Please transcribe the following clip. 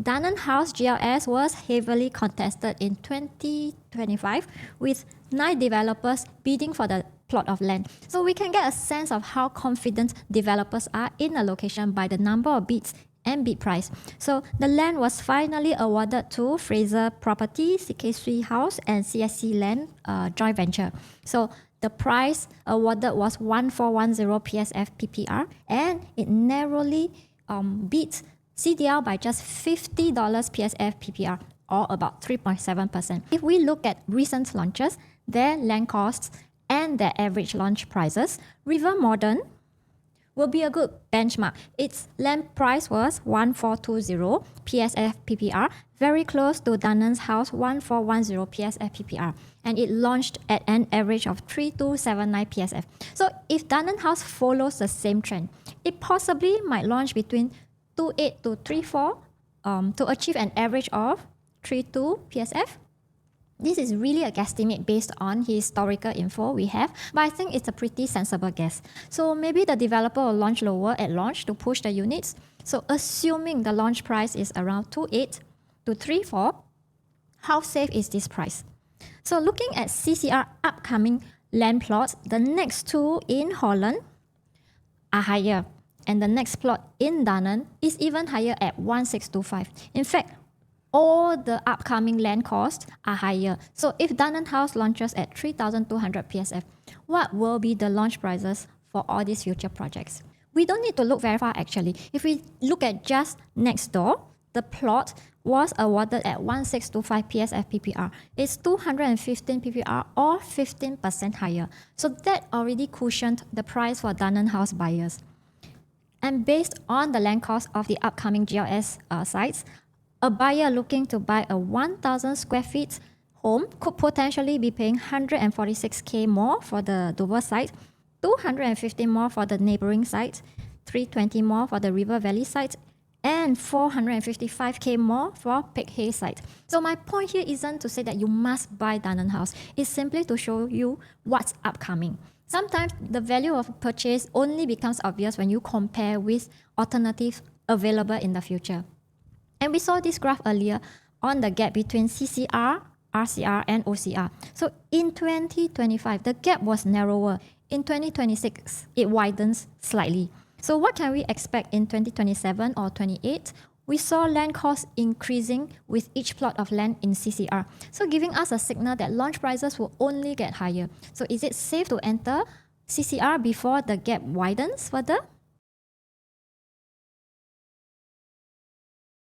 Dunearn House GLS was heavily contested in 2025 with 9 developers bidding for the plot of land. So we can get a sense of how confident developers are in a location by the number of bids and bid price. So the land was finally awarded to Fraser Property, CK3 House and CSC Land joint venture. So the price awarded was 1410 PSF PPR and it narrowly beat CDL by just $50 PSF PPR or about 3.7%. If we look at recent launches, their land costs and their average launch prices, River Modern will be a good benchmark. Its land price was 1420 PSF PPR, very close to Dunearn House 1410 PSF PPR, and it launched at an average of 3279 PSF. So if Dunearn House follows the same trend, it possibly might launch between 28 to 34 to achieve an average of 32 PSF. This is really a guesstimate based on historical info we have, but I think it's a pretty sensible guess. So maybe the developer will launch lower at launch to push the units. So assuming the launch price is around 28 to 34, how safe is this price? So looking at CCR upcoming land plots, the next two in Holland are higher, and the next plot in Dunearn is even higher at 1625. In fact, all the upcoming land costs are higher. So if Dunearn House launches at 3,200 PSF, what will be the launch prices for all these future projects? We don't need to look very far actually. If we look at just next door, the plot was awarded at 1625 PSF PPR. It's 215 PPR or 15% higher. So that already cushioned the price for Dunearn House buyers. And based on the land cost of the upcoming GLS sites, a buyer looking to buy a 1,000 square feet home could potentially be paying 146K more for the Dover site, 250 more for the neighboring site, 320 more for the River Valley site, and 455K more for Peck Hay site. So my point here isn't to say that you must buy Dunearn House. It's simply to show you what's upcoming. Sometimes the value of purchase only becomes obvious when you compare with alternatives available in the future. And we saw this graph earlier on the gap between CCR, RCR, and OCR. So in 2025, the gap was narrower. In 2026, it widens slightly. So what can we expect in 2027 or 28? We saw land costs increasing with each plot of land in CCR. So giving us a signal that launch prices will only get higher. So is it safe to enter CCR before the gap widens further?